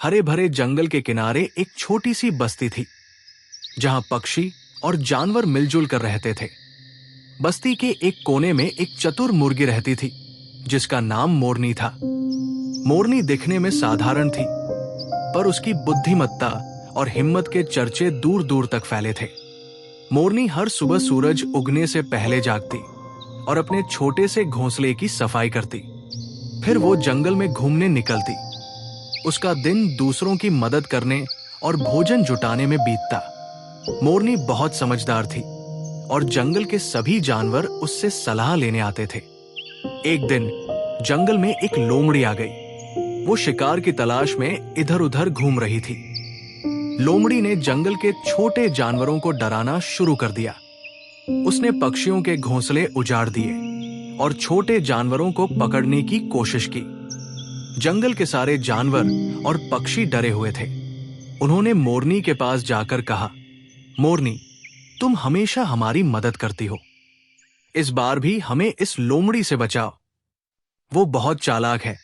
हरे भरे जंगल के किनारे एक छोटी सी बस्ती थी जहां पक्षी और जानवर मिलजुल कर रहते थे। बस्ती के एक कोने में एक चतुर मुर्गी रहती थी जिसका नाम मोरनी था। मोरनी दिखने में साधारण थी, पर उसकी बुद्धिमत्ता और हिम्मत के चर्चे दूर दूर तक फैले थे। मोरनी हर सुबह सूरज उगने से पहले जागती और अपने छोटे से घोंसले की सफाई करती। फिर वो जंगल में घूमने निकलती। उसका दिन दूसरों की मदद करने और भोजन जुटाने में बीतता। मोरनी बहुत समझदार थी और जंगल के सभी जानवर उससे सलाह लेने आते थे। एक दिन जंगल में एक लोमड़ी आ गई। वो शिकार की तलाश में इधर उधर घूम रही थी। लोमड़ी ने जंगल के छोटे जानवरों को डराना शुरू कर दिया। उसने पक्षियों के घोंसले उजाड़ दिए और छोटे जानवरों को पकड़ने की कोशिश की। जंगल के सारे जानवर और पक्षी डरे हुए थे। उन्होंने मोरनी के पास जाकर कहा, मोरनी, तुम हमेशा हमारी मदद करती हो, इस बार भी हमें इस लोमड़ी से बचाओ। वो बहुत चालाक है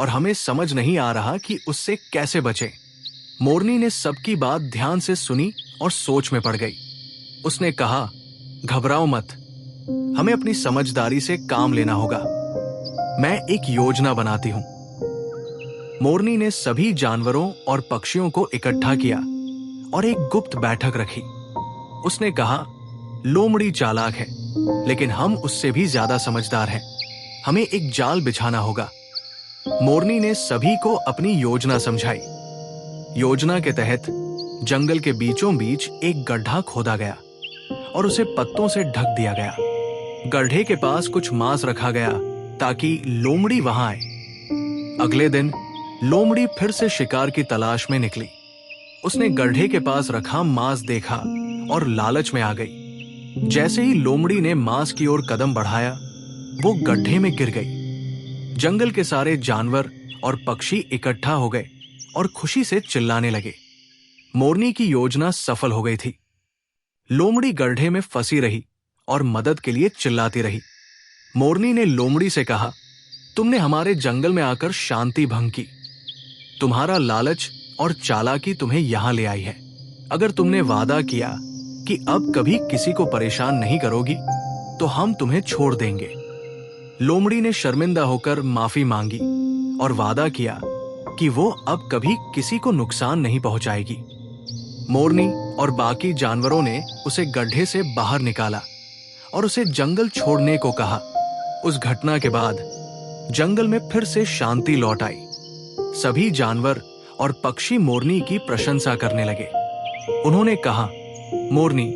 और हमें समझ नहीं आ रहा कि उससे कैसे बचें। मोरनी ने सबकी बात ध्यान से सुनी और सोच में पड़ गई। उसने कहा, घबराओ मत, हमें अपनी समझदारी से काम लेना होगा। मैं एक योजना बनाती हूं। मोरनी ने सभी जानवरों और पक्षियों को इकट्ठा किया और एक गुप्त बैठक रखी। उसने कहा, लोमड़ी चालाक है, लेकिन हम उससे भी ज्यादा समझदार हैं। हमें एक जाल बिछाना होगा। मोरनी ने सभी को अपनी योजना समझाई। योजना के तहत जंगल के बीचों बीच एक गड्ढा खोदा गया और उसे पत्तों से ढक दिया गया। गड्ढे के पास कुछ मांस रखा गया ताकि लोमड़ी वहां आए। अगले दिन लोमड़ी फिर से शिकार की तलाश में निकली। उसने गड्ढे के पास रखा मांस देखा और लालच में आ गई। जैसे ही लोमड़ी ने मांस की ओर कदम बढ़ाया, वो गड्ढे में गिर गई। जंगल के सारे जानवर और पक्षी इकट्ठा हो गए और खुशी से चिल्लाने लगे। मोरनी की योजना सफल हो गई थी। लोमड़ी गड्ढे में फंसी रही और मदद के लिए चिल्लाती रही। मोरनी ने लोमड़ी से कहा, तुमने हमारे जंगल में आकर शांति भंग की। तुम्हारा लालच और चालाकी तुम्हें यहां ले आई है। अगर तुमने वादा किया कि अब कभी किसी को परेशान नहीं करोगी, तो हम तुम्हें छोड़ देंगे। लोमड़ी ने शर्मिंदा होकर माफी मांगी और वादा किया कि वो अब कभी किसी को नुकसान नहीं पहुंचाएगी। मोरनी और बाकी जानवरों ने उसे गड्ढे से बाहर निकाला और उसे जंगल छोड़ने को कहा। उस घटना के बाद जंगल में फिर से शांति लौट आई। सभी जानवर और पक्षी मोरनी की प्रशंसा करने लगे। उन्होंने कहा, मोरनी,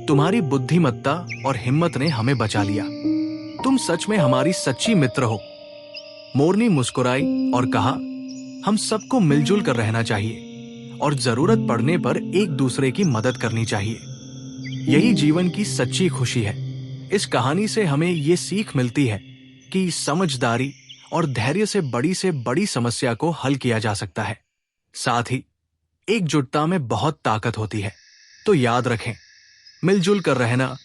तुम्हारी बुद्धिमत्ता और हिम्मत ने हमें बचा लिया। तुम सच में हमारी सच्ची मित्र हो। मोरनी मुस्कुराई और कहा, हम सबको मिलजुल कर रहना चाहिए और जरूरत पड़ने पर एक दूसरे की मदद करनी चाहिए। यही जीवन की सच्ची खुशी है। इस कहानी से हमें ये सीख मिलती है कि समझदारी और धैर्य से बड़ी समस्या को हल किया जा सकता है। साथ ही एकजुटता में बहुत ताकत होती है। तो याद रखें, मिलजुल कर रहना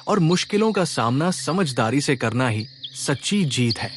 और मुश्किलों का सामना समझदारी से करना ही सच्ची जीत है।